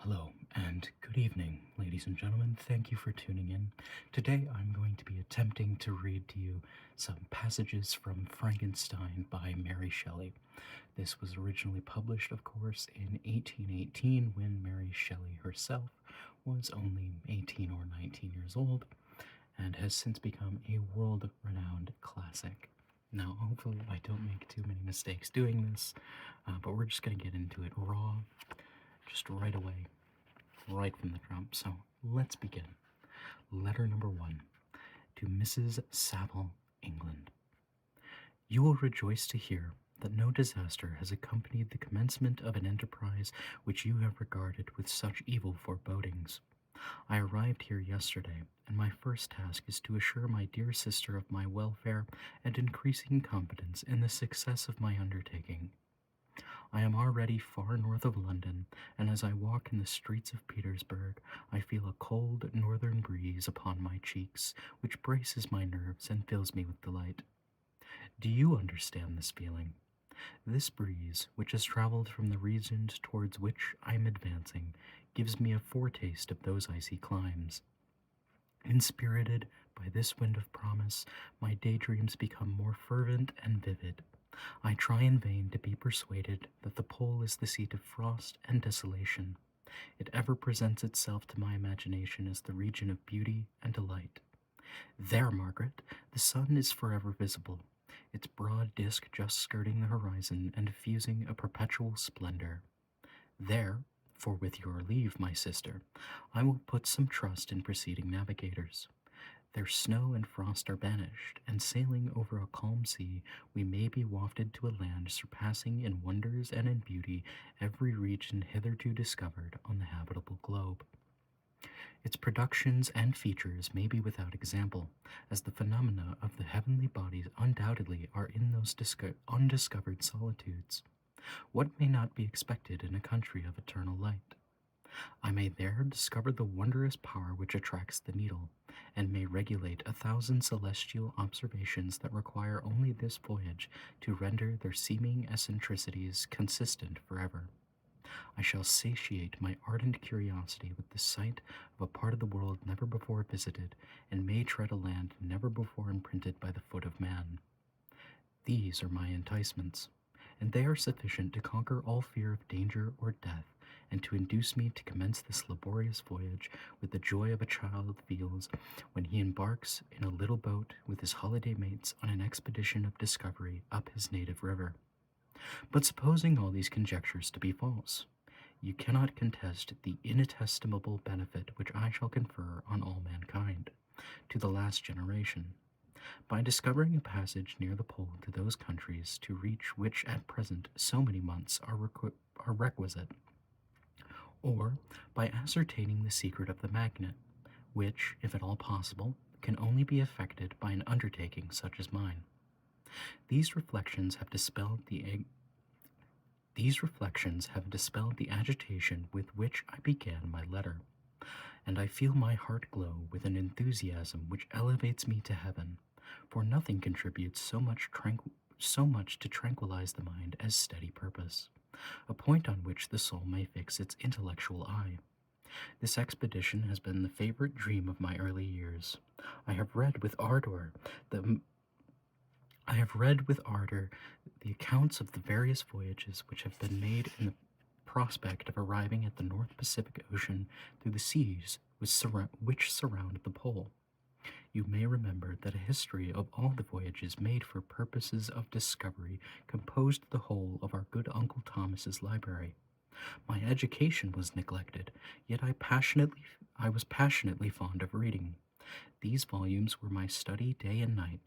Hello and good evening, ladies and gentlemen. Thank you for tuning in. Today I'm going to be attempting to read to you some passages from Frankenstein by Mary Shelley. This was originally published, of course, in 1818 when Mary Shelley herself was only 18 or 19 years old and has since become a world renowned classic. Now, hopefully, I don't make too many mistakes doing this, but we're just going to get into it raw, just right away, right from the jump. So let's begin. Letter number 1 to Mrs. Saville, England. You will rejoice to hear that no disaster has accompanied the commencement of an enterprise which you have regarded with such evil forebodings. I arrived here yesterday, and my first task is to assure my dear sister of my welfare and increasing confidence in the success of my undertaking. I am already far north of London, and as I walk in the streets of Petersburg, I feel a cold northern breeze upon my cheeks, which braces my nerves and fills me with delight. Do you understand this feeling? This breeze, which has traveled from the regions towards which I am advancing, gives me a foretaste of those icy climes. Inspirited by this wind of promise, my daydreams become more fervent and vivid. I try in vain to be persuaded that the pole is the seat of frost and desolation. It ever presents itself to my imagination as the region of beauty and delight. There, Margaret, the sun is forever visible, its broad disk just skirting the horizon and diffusing a perpetual splendor. There, for with your leave, my sister, I will put some trust in preceding navigators. Their snow and frost are banished, and sailing over a calm sea, we may be wafted to a land surpassing in wonders and in beauty every region hitherto discovered on the habitable globe. Its productions and features may be without example, as the phenomena of the heavenly bodies undoubtedly are in those undiscovered solitudes. What may not be expected in a country of eternal light? I may there discover the wondrous power which attracts the needle, and may regulate 1,000 celestial observations that require only this voyage to render their seeming eccentricities consistent forever. I shall satiate my ardent curiosity with the sight of a part of the world never before visited, and may tread a land never before imprinted by the foot of man. These are my enticements, and they are sufficient to conquer all fear of danger or death, and to induce me to commence this laborious voyage with the joy of a child feels when he embarks in a little boat with his holiday mates on an expedition of discovery up his native river. But supposing all these conjectures to be false, you cannot contest the inestimable benefit which I shall confer on all mankind, to the last generation, by discovering a passage near the pole to those countries to reach which at present so many months are requisite, or by ascertaining the secret of the magnet, which, if at all possible, can only be effected by an undertaking such as mine. These reflections have dispelled the agitation with which I began my letter, and I feel my heart glow with an enthusiasm which elevates me to heaven, for nothing contributes so much to tranquilize the mind as steady purpose, a point on which the soul may fix its intellectual eye. This expedition has been the favorite dream of my early years. I have read with ardor the accounts of the various voyages which have been made in the prospect of arriving at the North Pacific Ocean through the seas which surround the pole. You may remember that a history of all the voyages made for purposes of discovery composed the whole of our good Uncle Thomas's library. My education was neglected, yet I was passionately fond of reading. These volumes were my study day and night,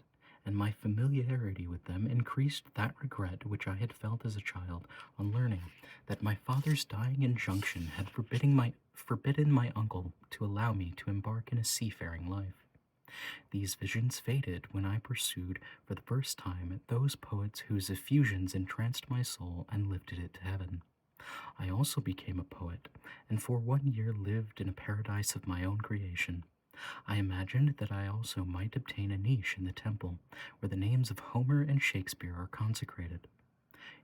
and my familiarity with them increased that regret which I had felt as a child on learning that my father's dying injunction had forbidden my uncle to allow me to embark in a seafaring life. These visions faded when I pursued for the first time those poets whose effusions entranced my soul and lifted it to heaven. I also became a poet, and for 1 year lived in a paradise of my own creation. I imagined that I also might obtain a niche in the temple, where the names of Homer and Shakespeare are consecrated.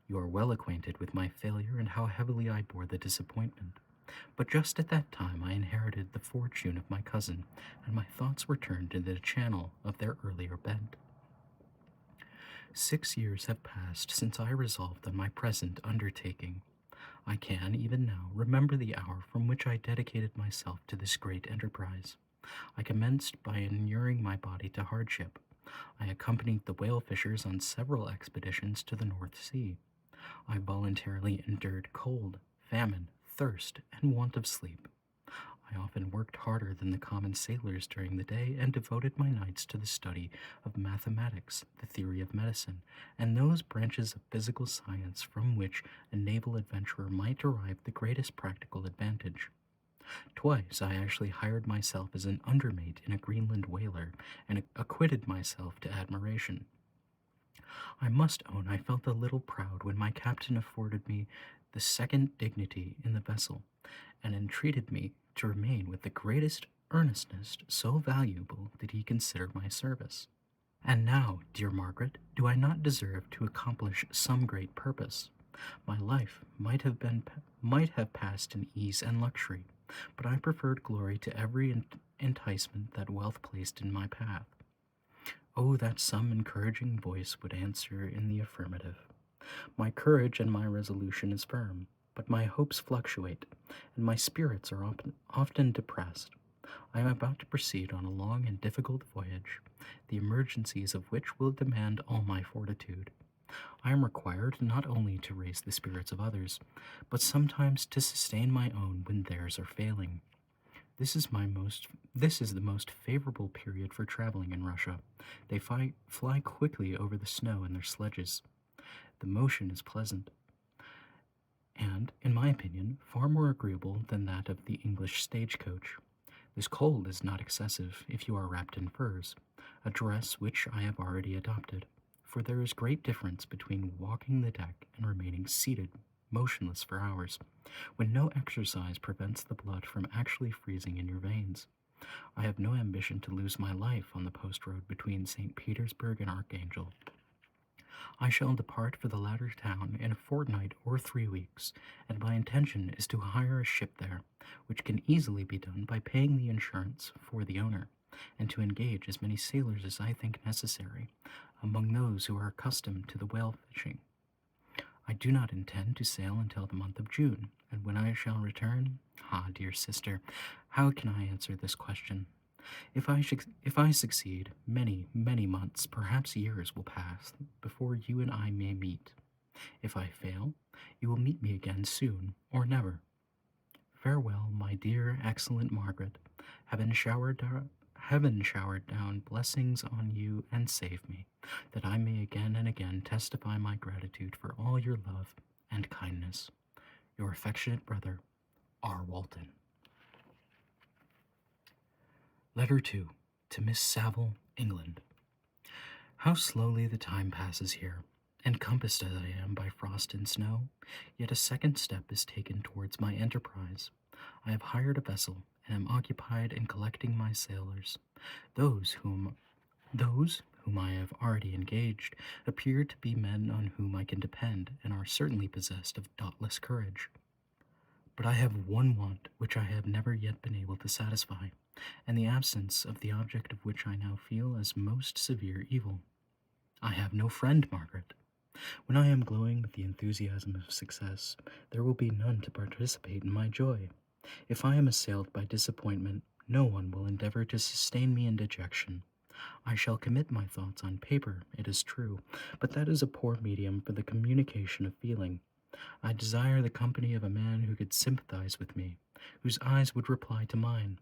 You are well acquainted with my failure and how heavily I bore the disappointment. But just at that time I inherited the fortune of my cousin, and my thoughts were turned into the channel of their earlier bent. 6 years have passed since I resolved on my present undertaking. I can, even now, remember the hour from which I dedicated myself to this great enterprise. I commenced by inuring my body to hardship. I accompanied the whale fishers on several expeditions to the North Sea. I voluntarily endured cold, famine, thirst, and want of sleep. I often worked harder than the common sailors during the day and devoted my nights to the study of mathematics, the theory of medicine, and those branches of physical science from which a naval adventurer might derive the greatest practical advantage. Twice I actually hired myself as an undermate in a Greenland whaler and acquitted myself to admiration. I must own I felt a little proud when my captain afforded me the second dignity in the vessel, and entreated me to remain with the greatest earnestness, so valuable did he consider my service. And now, dear Margaret, do I not deserve to accomplish some great purpose? My life might have passed in ease and luxury, but I preferred glory to every enticement that wealth placed in my path. Oh, that some encouraging voice would answer in the affirmative. My courage and my resolution is firm, but my hopes fluctuate, and my spirits are often depressed. I am about to proceed on a long and difficult voyage, the emergencies of which will demand all my fortitude. I am required not only to raise the spirits of others, but sometimes to sustain my own when theirs are failing. This is the most favorable period for traveling in Russia. They fly quickly over the snow in their sledges. The motion is pleasant, and, in my opinion, far more agreeable than that of the English stagecoach. This cold is not excessive if you are wrapped in furs, a dress which I have already adopted, for there is great difference between walking the deck and remaining seated, motionless for hours, when no exercise prevents the blood from actually freezing in your veins. I have no ambition to lose my life on the post road between St. Petersburg and Archangel. I shall depart for the latter town in a fortnight or 3 weeks, and my intention is to hire a ship there, which can easily be done by paying the insurance for the owner, and to engage as many sailors as I think necessary, among those who are accustomed to the whale fishing. I do not intend to sail until the month of June, and when I shall return, dear sister, how can I answer this question? If I succeed, many, many months, perhaps years, will pass before you and I may meet. If I fail, you will meet me again soon, or never. Farewell, my dear, excellent Margaret. Heaven showered down blessings on you and save me, that I may again and again testify my gratitude for all your love and kindness. Your affectionate brother, R. Walton. Letter 2, to Miss Saville, England. How slowly the time passes here, encompassed as I am by frost and snow, yet a second step is taken towards my enterprise. I have hired a vessel, and am occupied in collecting my sailors. Those whom I have already engaged appear to be men on whom I can depend, and are certainly possessed of dauntless courage. But I have one want which I have never yet been able to satisfy, and the absence of the object of which I now feel as most severe evil. I have no friend, Margaret. When I am glowing with the enthusiasm of success, there will be none to participate in my joy. If I am assailed by disappointment, no one will endeavor to sustain me in dejection. I shall commit my thoughts on paper, it is true, but that is a poor medium for the communication of feeling. I desire the company of a man who could sympathize with me, whose eyes would reply to mine.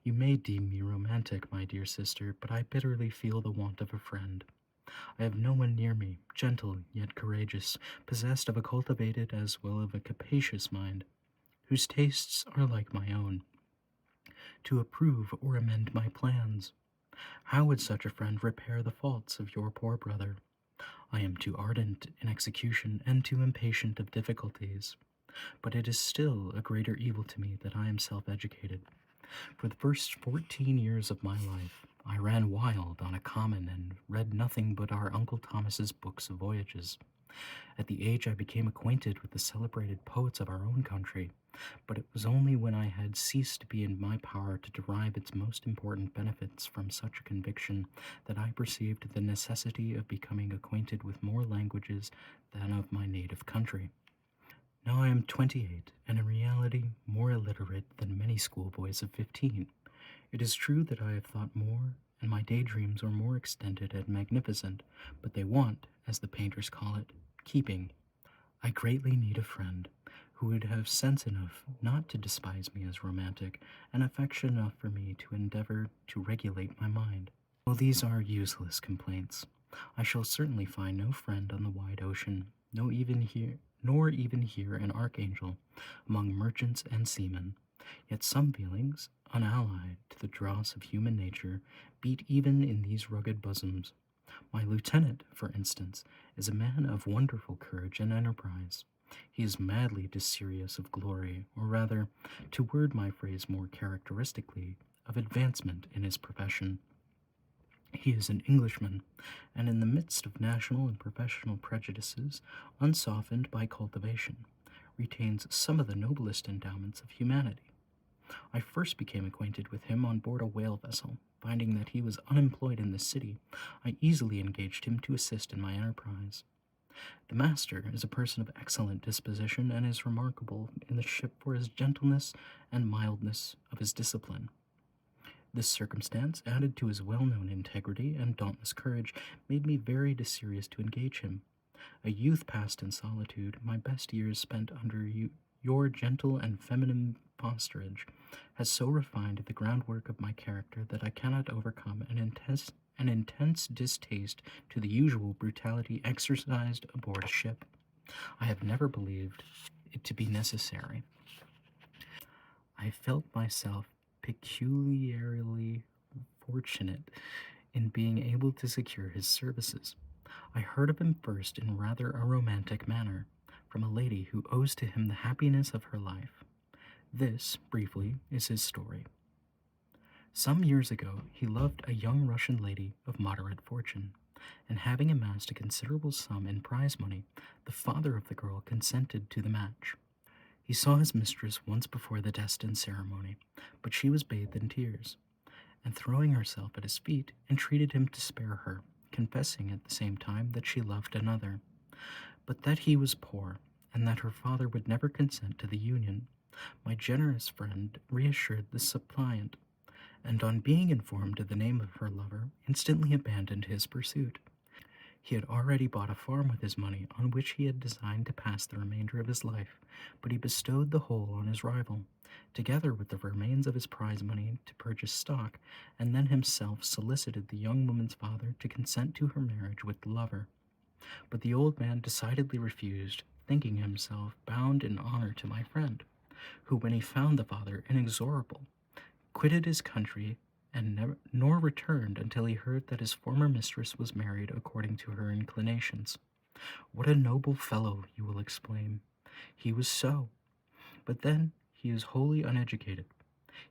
You may deem me romantic, my dear sister, but I bitterly feel the want of a friend. I have no one near me, gentle yet courageous, possessed of a cultivated as well as a capacious mind, whose tastes are like my own, to approve or amend my plans. How would such a friend repair the faults of your poor brother? I am too ardent in execution and too impatient of difficulties. But it is still a greater evil to me that I am self-educated. For the first 14 years of my life, I ran wild on a common and read nothing but our Uncle Thomas's books of voyages. At the age I became acquainted with the celebrated poets of our own country, but it was only when I had ceased to be in my power to derive its most important benefits from such a conviction that I perceived the necessity of becoming acquainted with more languages than of my native country. Now I am 28, and in reality more illiterate than many schoolboys of 15. It is true that I have thought more, and my daydreams are more extended and magnificent, but they want, as the painters call it, keeping. I greatly need a friend who would have sense enough not to despise me as romantic, and affection enough for me to endeavor to regulate my mind. Well, these are useless complaints. I shall certainly find no friend on the wide ocean, nor even here an archangel among merchants and seamen. Yet some feelings, unallied to the dross of human nature, beat even in these rugged bosoms. My lieutenant, for instance, is a man of wonderful courage and enterprise. He is madly desirous of glory, or rather, to word my phrase more characteristically, of advancement in his profession. He is an Englishman, and in the midst of national and professional prejudices, unsoftened by cultivation, retains some of the noblest endowments of humanity. I first became acquainted with him on board a whale vessel. Finding that he was unemployed in the city, I easily engaged him to assist in my enterprise. The master is a person of excellent disposition and is remarkable in the ship for his gentleness and mildness of his discipline. This circumstance, added to his well-known integrity and dauntless courage, made me very desirous to engage him. A youth passed in solitude, my best years spent under your gentle and feminine fosterage, has so refined the groundwork of my character that I cannot overcome an intense distaste to the usual brutality exercised aboard a ship. I have never believed it to be necessary. I felt myself peculiarly fortunate in being able to secure his services. I heard of him first in rather a romantic manner, from a lady who owes to him the happiness of her life. This, briefly, is his story. Some years ago, he loved a young Russian lady of moderate fortune, and having amassed a considerable sum in prize money, the father of the girl consented to the match. He saw his mistress once before the destined ceremony, but she was bathed in tears, and throwing herself at his feet, entreated him to spare her, confessing at the same time that she loved another, but that he was poor, and that her father would never consent to the union. My generous friend reassured the suppliant, and on being informed of the name of her lover, instantly abandoned his pursuit. He had already bought a farm with his money, on which he had designed to pass the remainder of his life, but he bestowed the whole on his rival, together with the remains of his prize money to purchase stock, and then himself solicited the young woman's father to consent to her marriage with the lover. But the old man decidedly refused, thinking himself bound in honor to my friend, who, when he found the father inexorable, quitted his country and nor returned until he heard that his former mistress was married according to her inclinations. What a noble fellow, you will exclaim. He was so. But then he is wholly uneducated.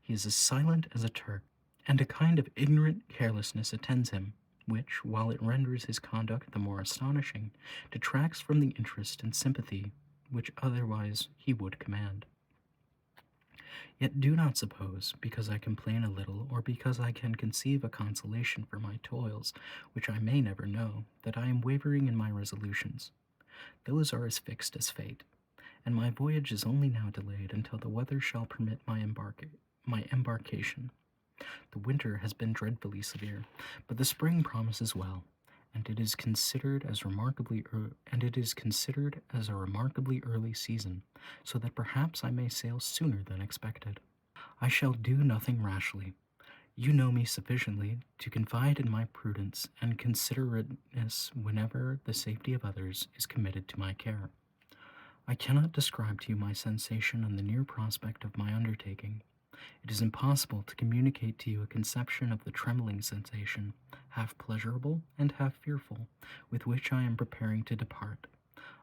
He is as silent as a Turk, and a kind of ignorant carelessness attends him, which, while it renders his conduct the more astonishing, detracts from the interest and sympathy which otherwise he would command. Yet do not suppose, because I complain a little, or because I can conceive a consolation for my toils, which I may never know, that I am wavering in my resolutions. Those are as fixed as fate, and my voyage is only now delayed until the weather shall permit my embarkation. The winter has been dreadfully severe, but the spring promises well, and it is considered as a remarkably early season, so that perhaps I may sail sooner than expected. I shall do nothing rashly. You know me sufficiently to confide in my prudence and considerateness whenever the safety of others is committed to my care. I cannot describe to you my sensation on the near prospect of my undertaking. It is impossible to communicate to you a conception of the trembling sensation, half pleasurable and half fearful, with which I am preparing to depart.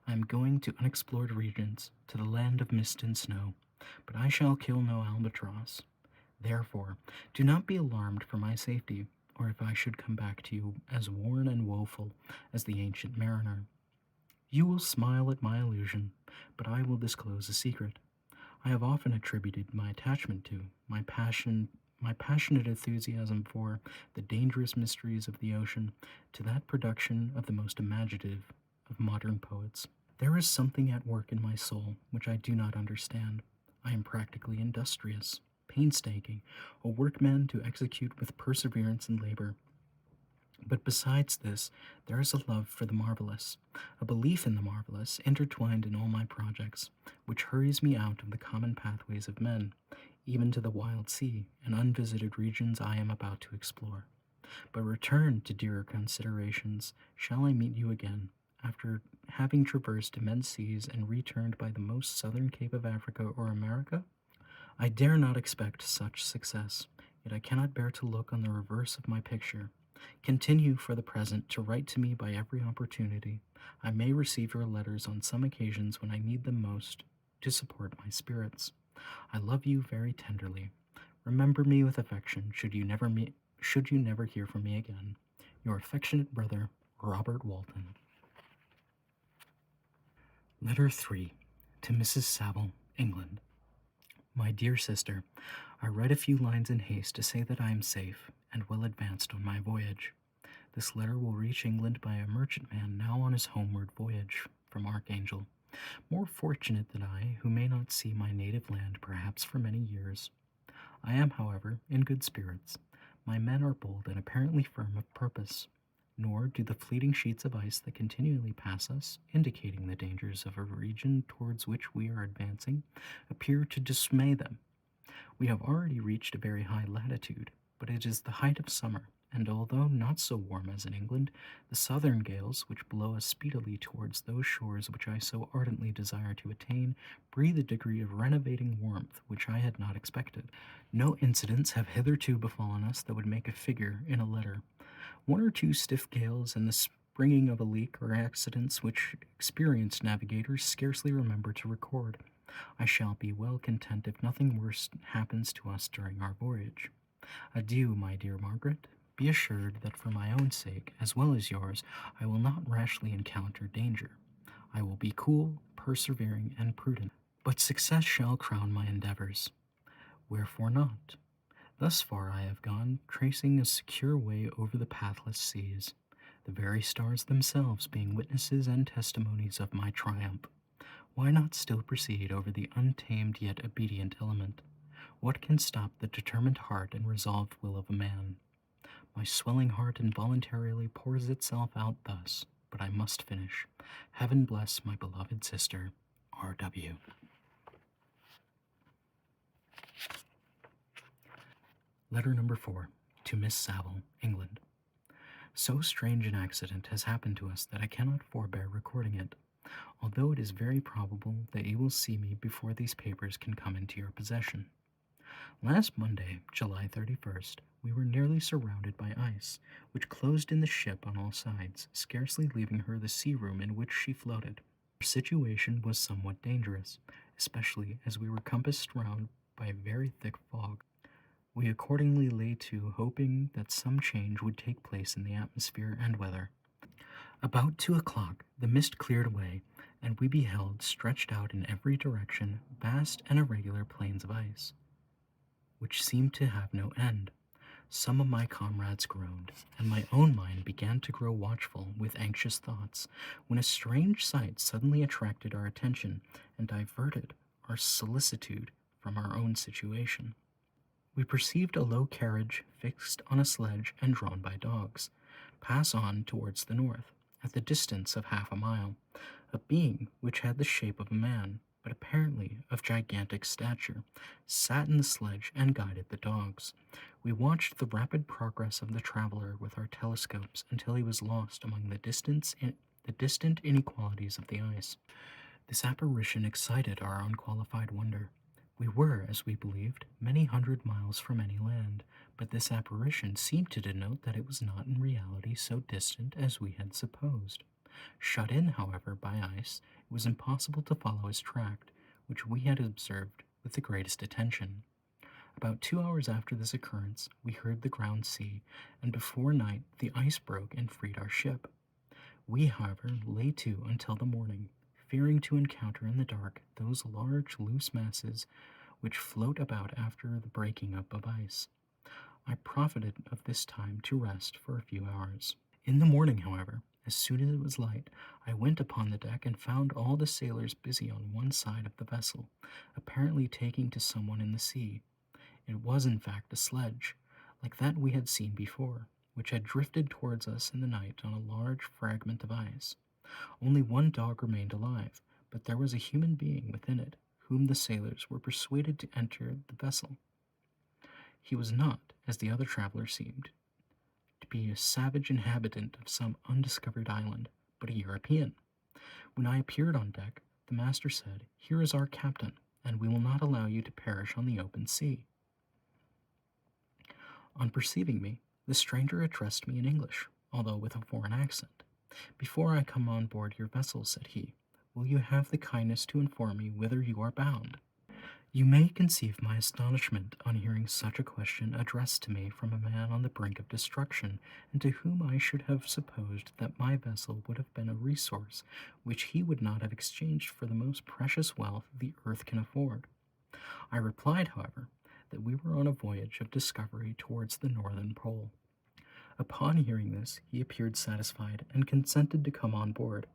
I am going to unexplored regions, to the land of mist and snow, but I shall kill no albatross. Therefore, do not be alarmed for my safety, or if I should come back to you as worn and woeful as the ancient mariner. You will smile at my illusion, but I will disclose a secret. I have often attributed my attachment to, my passionate enthusiasm for the dangerous mysteries of the ocean to that production of the most imaginative of modern poets. There is something at work in my soul which I do not understand. I am practically industrious, painstaking, a workman to execute with perseverance and labor. But besides this, there is a love for the marvelous, a belief in the marvelous intertwined in all my projects, which hurries me out of the common pathways of men, even to the wild sea and unvisited regions I am about to explore. But return to dearer considerations. Shall I meet you again, after having traversed immense seas and returned by the most southern cape of Africa or America? I dare not expect such success, yet I cannot bear to look on the reverse of my picture. Continue for the present to write to me by every opportunity. I may receive your letters on some occasions when I need them most to support my spirits. I love you very tenderly. Remember me with affection should you never hear from me again. Your affectionate brother, Robert Walton. Letter 3 to Mrs. Saville, England. My dear sister, I write a few lines in haste to say that I am safe and well advanced on my voyage. This letter will reach England by a merchantman now on his homeward voyage from Archangel, more fortunate than I, who may not see my native land perhaps for many years. I am, however, in good spirits. My men are bold and apparently firm of purpose, nor do the fleeting sheets of ice that continually pass us, indicating the dangers of a region towards which we are advancing, appear to dismay them. We have already reached a very high latitude, but it is the height of summer, and although not so warm as in England, the southern gales, which blow us speedily towards those shores which I so ardently desire to attain, breathe a degree of renovating warmth which I had not expected. No incidents have hitherto befallen us that would make a figure in a letter. One or two stiff gales and the springing of a leak are accidents which experienced navigators scarcely remember to record. I shall be well content if nothing worse happens to us during our voyage. Adieu, my dear Margaret. Be assured that for my own sake, as well as yours, I will not rashly encounter danger. I will be cool, persevering, and prudent, but success shall crown my endeavors. Wherefore not? Thus far I have gone, tracing a secure way over the pathless seas, the very stars themselves being witnesses and testimonies of my triumph. Why not still proceed over the untamed yet obedient element? What can stop the determined heart and resolved will of a man? My swelling heart involuntarily pours itself out thus, but I must finish. Heaven bless my beloved sister, R.W. Letter number 4 to Miss Saville, England. So strange an accident has happened to us that I cannot forbear recording it, although it is very probable that you will see me before these papers can come into your possession. Last Monday, July 31st, we were nearly surrounded by ice, which closed in the ship on all sides, scarcely leaving her the sea room in which she floated. Our situation was somewhat dangerous, especially as we were compassed round by a very thick fog. We accordingly lay to, hoping that some change would take place in the atmosphere and weather. About 2 o'clock, the mist cleared away, and we beheld, stretched out in every direction, vast and irregular plains of ice, which seemed to have no end. Some of my comrades groaned, and my own mind began to grow watchful with anxious thoughts, when a strange sight suddenly attracted our attention and diverted our solicitude from our own situation. We perceived a low carriage fixed on a sledge and drawn by dogs, pass on towards the north, at the distance of half a mile. A being which had the shape of a man, but apparently of gigantic stature, sat in the sledge and guided the dogs. We watched the rapid progress of the traveler with our telescopes until he was lost among the distant inequalities of the ice. This apparition excited our unqualified wonder. We were, as we believed, many hundred miles from any land, but this apparition seemed to denote that it was not in reality so distant as we had supposed. Shut in, however, by ice, it was impossible to follow his track, which we had observed with the greatest attention. About 2 hours after this occurrence, we heard the ground sea, and before night the ice broke and freed our ship. We, however, lay to until the morning, fearing to encounter in the dark those large, loose masses which float about after the breaking up of ice. I profited of this time to rest for a few hours. In the morning, however, as soon as it was light, I went upon the deck and found all the sailors busy on one side of the vessel, apparently taking to someone in the sea. It was, in fact, a sledge, like that we had seen before, which had drifted towards us in the night on a large fragment of ice. Only one dog remained alive, but there was a human being within it, whom the sailors were persuaded to enter the vessel. He was not, as the other travelers seemed, to be a savage inhabitant of some undiscovered island, but a European. When I appeared on deck, the master said, "Here is our captain, and we will not allow you to perish on the open sea." On perceiving me, the stranger addressed me in English, although with a foreign accent. "Before I come on board your vessel," said he, "will you have the kindness to inform me whither you are bound?" You may conceive my astonishment on hearing such a question addressed to me from a man on the brink of destruction, and to whom I should have supposed that my vessel would have been a resource which he would not have exchanged for the most precious wealth the earth can afford. I replied, however, that we were on a voyage of discovery towards the northern pole. Upon hearing this, he appeared satisfied, and consented to come on board.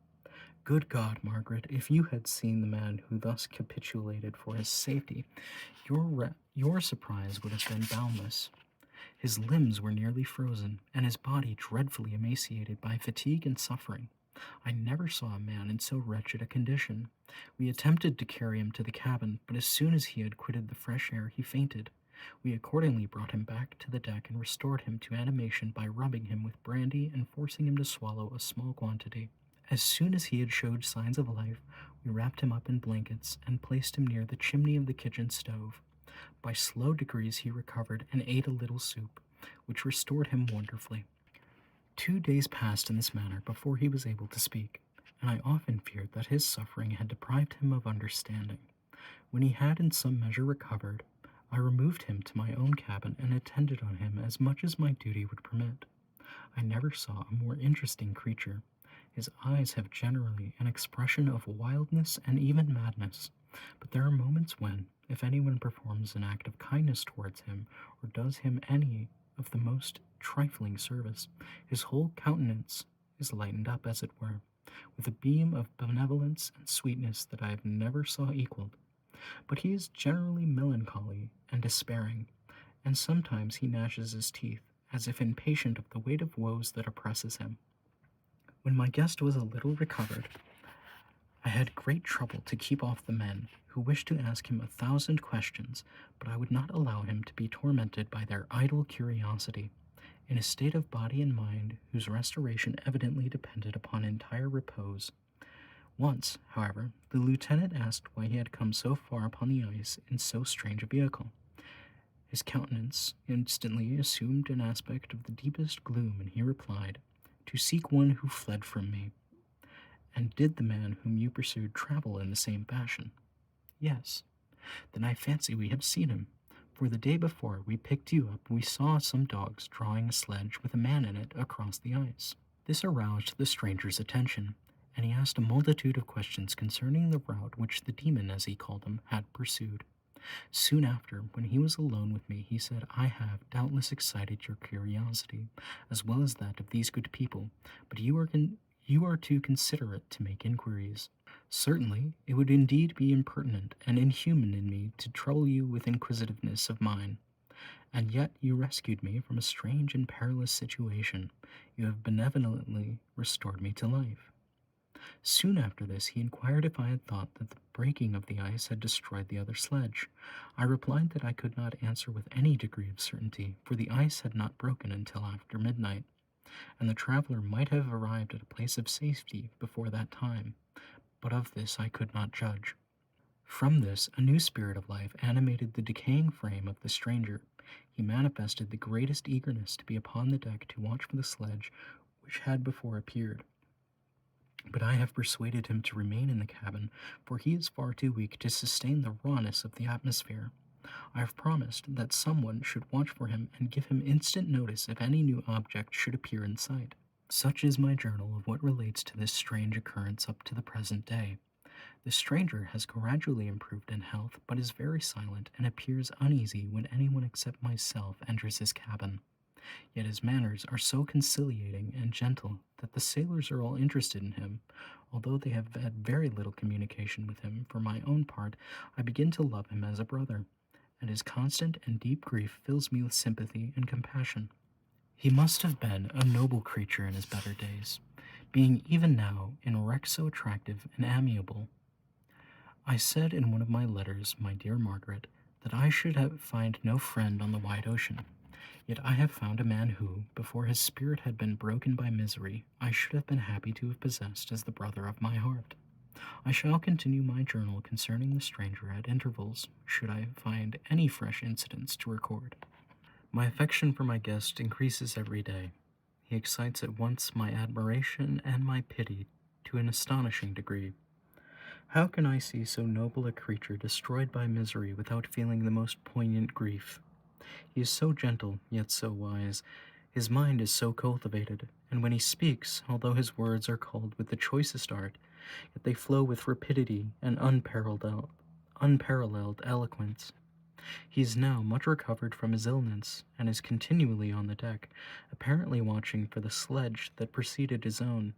Good God, Margaret, if you had seen the man who thus capitulated for his safety, your surprise would have been boundless. His limbs were nearly frozen, and his body dreadfully emaciated by fatigue and suffering. I never saw a man in so wretched a condition. We attempted to carry him to the cabin, but as soon as he had quitted the fresh air, he fainted. We accordingly brought him back to the deck and restored him to animation by rubbing him with brandy and forcing him to swallow a small quantity. As soon as he had showed signs of life, we wrapped him up in blankets and placed him near the chimney of the kitchen stove. By slow degrees he recovered and ate a little soup, which restored him wonderfully. 2 days passed in this manner before he was able to speak, and I often feared that his suffering had deprived him of understanding. When he had in some measure recovered, I removed him to my own cabin and attended on him as much as my duty would permit. I never saw a more interesting creature. His eyes have generally an expression of wildness and even madness, but there are moments when, if anyone performs an act of kindness towards him, or does him any of the most trifling service, his whole countenance is lightened up, as it were, with a beam of benevolence and sweetness that I have never saw equaled. But he is generally melancholy and despairing, and sometimes he gnashes his teeth, as if impatient of the weight of woes that oppresses him. When my guest was a little recovered, I had great trouble to keep off the men, who wished to ask him 1,000 questions, but I would not allow him to be tormented by their idle curiosity. In a state of body and mind whose restoration evidently depended upon entire repose. Once, however, the lieutenant asked why he had come so far upon the ice in so strange a vehicle. His countenance instantly assumed an aspect of the deepest gloom, and he replied, "To seek one who fled from me." "And did the man whom you pursued travel in the same fashion?" "Yes." "Then I fancy we have seen him, for the day before we picked you up we saw some dogs drawing a sledge with a man in it across the ice." This aroused the stranger's attention, and he asked a multitude of questions concerning the route which the demon, as he called him, had pursued. Soon after, when he was alone with me, he said, "I have doubtless excited your curiosity, as well as that of these good people, but you are too considerate to make inquiries. Certainly, it would indeed be impertinent and inhuman in me to trouble you with inquisitiveness of mine. And yet you rescued me from a strange and perilous situation. You have benevolently restored me to life." Soon after this, he inquired if I had thought that the breaking of the ice had destroyed the other sledge. I replied that I could not answer with any degree of certainty, for the ice had not broken until after midnight, and the traveler might have arrived at a place of safety before that time, but of this I could not judge. From this, a new spirit of life animated the decaying frame of the stranger. He manifested the greatest eagerness to be upon the deck to watch for the sledge which had before appeared. But I have persuaded him to remain in the cabin, for he is far too weak to sustain the rawness of the atmosphere. I have promised that someone should watch for him and give him instant notice if any new object should appear in sight. Such is my journal of what relates to this strange occurrence up to the present day. The stranger has gradually improved in health, but is very silent and appears uneasy when anyone except myself enters his cabin. Yet his manners are so conciliating and gentle that the sailors are all interested in him. Although they have had very little communication with him, for my own part, I begin to love him as a brother, and his constant and deep grief fills me with sympathy and compassion. He must have been a noble creature in his better days, being even now in wreck so attractive and amiable. I said in one of my letters, my dear Margaret, that I should find no friend on the wide ocean. Yet I have found a man who, before his spirit had been broken by misery, I should have been happy to have possessed as the brother of my heart. I shall continue my journal concerning the stranger at intervals, should I find any fresh incidents to record. My affection for my guest increases every day. He excites at once my admiration and my pity to an astonishing degree. How can I see so noble a creature destroyed by misery without feeling the most poignant grief? He is so gentle, yet so wise. His mind is so cultivated, and when he speaks, although his words are culled with the choicest art, yet they flow with rapidity and unparalleled eloquence. He is now much recovered from his illness, and is continually on the deck, apparently watching for the sledge that preceded his own.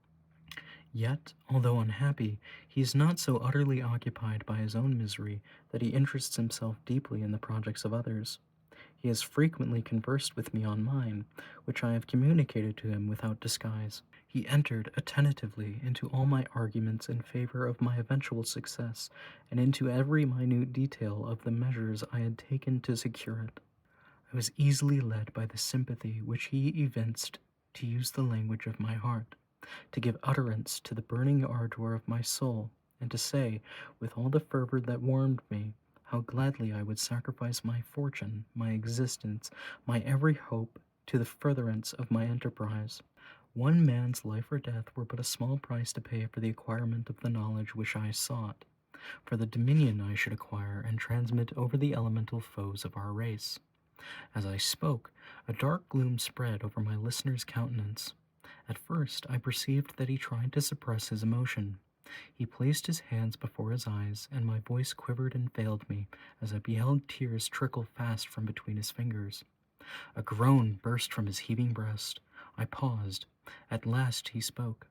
Yet, although unhappy, he is not so utterly occupied by his own misery that he interests himself deeply in the projects of others. He has frequently conversed with me on mine, which I have communicated to him without disguise. He entered attentively into all my arguments in favor of my eventual success, and into every minute detail of the measures I had taken to secure it. I was easily led by the sympathy which he evinced to use the language of my heart, to give utterance to the burning ardor of my soul, and to say, with all the fervor that warmed me, how gladly I would sacrifice my fortune, my existence, my every hope, to the furtherance of my enterprise. One man's life or death were but a small price to pay for the acquirement of the knowledge which I sought, for the dominion I should acquire and transmit over the elemental foes of our race. As I spoke, a dark gloom spread over my listener's countenance. At first, I perceived that he tried to suppress his emotion. He placed his hands before his eyes, and my voice quivered and failed me as I beheld tears trickle fast from between his fingers. A groan burst from his heaving breast. I paused. At last he spoke,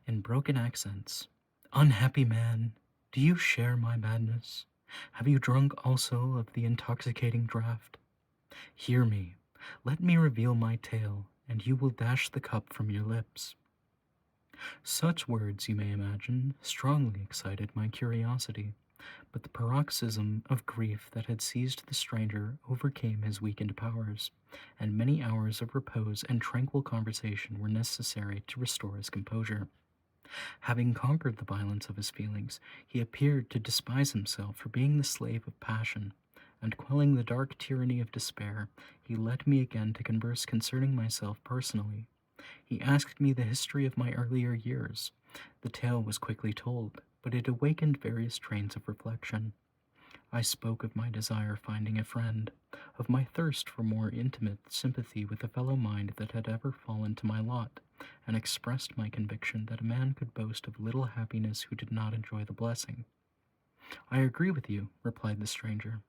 in broken accents. "Unhappy man, do you share my madness? Have you drunk also of the intoxicating draught? Hear me. Let me reveal my tale, and you will dash the cup from your lips." Such words, you may imagine, strongly excited my curiosity, but the paroxysm of grief that had seized the stranger overcame his weakened powers, and many hours of repose and tranquil conversation were necessary to restore his composure. Having conquered the violence of his feelings, he appeared to despise himself for being the slave of passion, and quelling the dark tyranny of despair, he led me again to converse concerning myself personally. He asked me the history of my earlier years. The tale was quickly told, but it awakened various trains of reflection. I spoke of my desire finding a friend, of my thirst for more intimate sympathy with a fellow mind that had ever fallen to my lot, and expressed my conviction that a man could boast of little happiness who did not enjoy the blessing. "I agree with you," replied the stranger.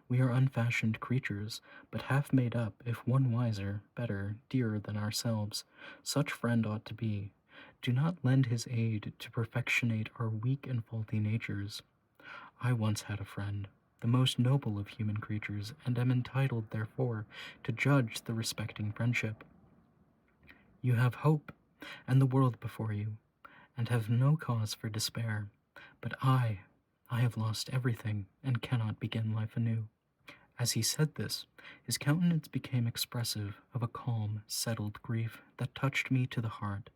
"We are unfashioned creatures, but half made up, if one wiser, better, dearer than ourselves. Such friend ought to be. Do not lend his aid to perfectionate our weak and faulty natures. I once had a friend, the most noble of human creatures, and am entitled, therefore, to judge the respecting friendship. You have hope and the world before you, and have no cause for despair. But I have lost everything, and cannot begin life anew." As he said this, his countenance became expressive of a calm, settled grief that touched me to the heart,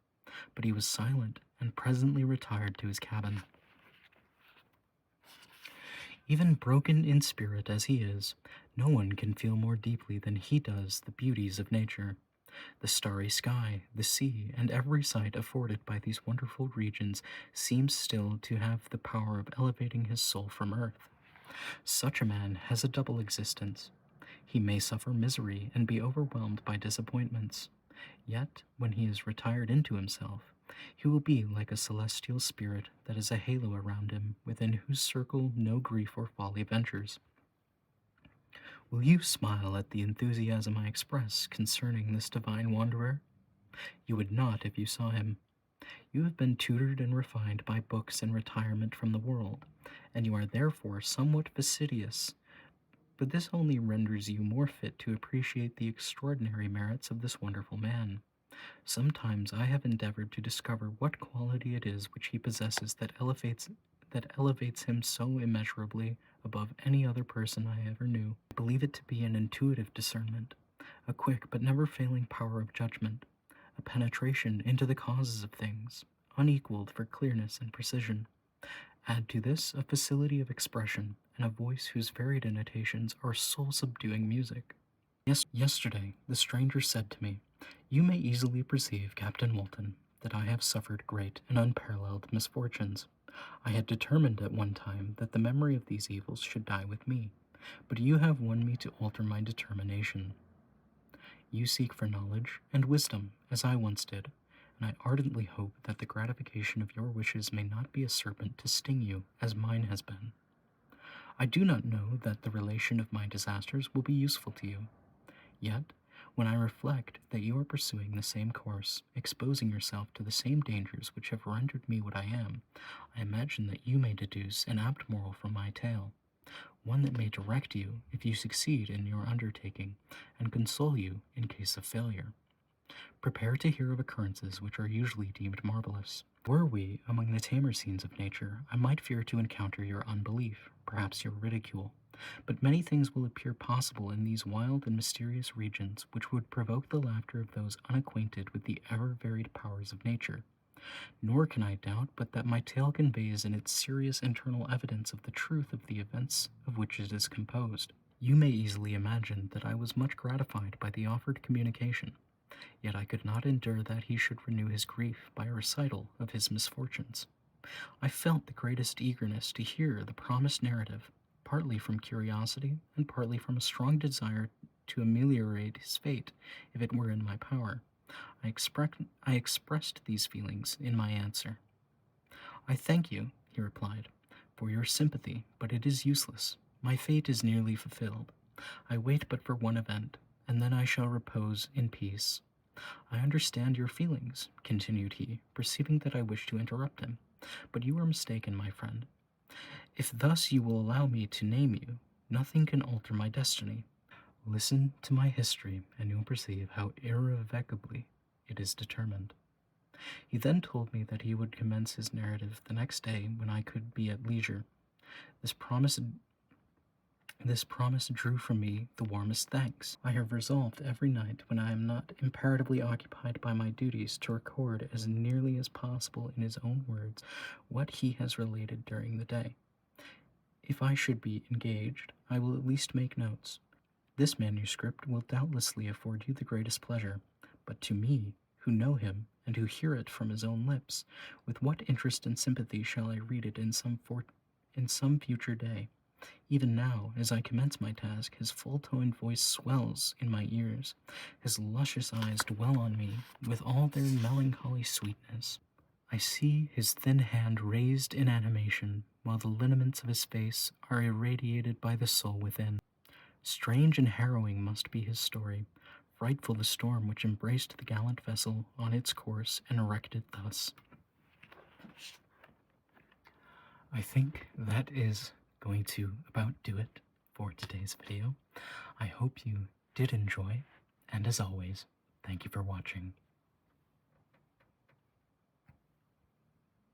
but he was silent and presently retired to his cabin. Even broken in spirit as he is, no one can feel more deeply than he does the beauties of nature. The starry sky, the sea, and every sight afforded by these wonderful regions seems still to have the power of elevating his soul from earth. Such a man has a double existence. He may suffer misery and be overwhelmed by disappointments. Yet, when he is retired into himself, He will be like a celestial spirit that is a halo around him, within whose circle no grief or folly ventures. Will you smile at the enthusiasm I express concerning this divine wanderer? You would not if you saw him. You have been tutored and refined by books and retirement from the world, and you are therefore somewhat fastidious, but this only renders you more fit to appreciate the extraordinary merits of this wonderful man. Sometimes I have endeavored to discover what quality it is which he possesses that elevates him so immeasurably above any other person I ever knew. I believe it to be an intuitive discernment, a quick but never failing power of judgment, a penetration into the causes of things, unequaled for clearness and precision. Add to this a facility of expression and a voice whose varied intonations are soul-subduing music. Yesterday, the stranger said to me, "You may easily perceive, Captain Walton, that I have suffered great and unparalleled misfortunes. I had determined at one time that the memory of these evils should die with me, but you have won me to alter my determination. You seek for knowledge and wisdom, as I once did, and I ardently hope that the gratification of your wishes may not be a serpent to sting you, as mine has been. I do not know that the relation of my disasters will be useful to you. Yet, when I reflect that you are pursuing the same course, exposing yourself to the same dangers which have rendered me what I am, I imagine that you may deduce an apt moral from my tale, one that may direct you if you succeed in your undertaking, and console you in case of failure. Prepare to hear of occurrences which are usually deemed marvelous. Were we among the tamer scenes of nature, I might fear to encounter your unbelief, perhaps your ridicule. But many things will appear possible in these wild and mysterious regions which would provoke the laughter of those unacquainted with the ever-varied powers of nature. Nor can I doubt but that my tale conveys in its serious internal evidence of the truth of the events of which it is composed. You may easily imagine that I was much gratified by the offered communication, yet I could not endure that he should renew his grief by a recital of his misfortunes. I felt the greatest eagerness to hear the promised narrative, partly from curiosity and partly from a strong desire to ameliorate his fate if it were in my power. I expressed these feelings in my answer. "I thank you," he replied, "for your sympathy, but it is useless. My fate is nearly fulfilled. I wait but for one event, and then I shall repose in peace. I understand your feelings," continued he, perceiving that I wished to interrupt him, "but you are mistaken, my friend. If thus you will allow me to name you, nothing can alter my destiny. Listen to my history, and you'll perceive how irrevocably it is determined." He then told me that he would commence his narrative the next day when I could be at leisure. This promise This promise drew from me the warmest thanks. I have resolved every night when I am not imperatively occupied by my duties to record as nearly as possible in his own words what he has related during the day. If I should be engaged, I will at least make notes. This manuscript will doubtlessly afford you the greatest pleasure, but to me, who know him, and who hear it from his own lips, with what interest and sympathy shall I read it in some future day? Even now, as I commence my task, his full-toned voice swells in my ears, his luscious eyes dwell on me with all their melancholy sweetness. I see his thin hand raised in animation, while the lineaments of his face are irradiated by the soul within. Strange and harrowing must be his story, frightful the storm which embraced the gallant vessel on its course and wrecked it thus. I think that is going to about do it for today's video. I hope you did enjoy, and as always, thank you for watching.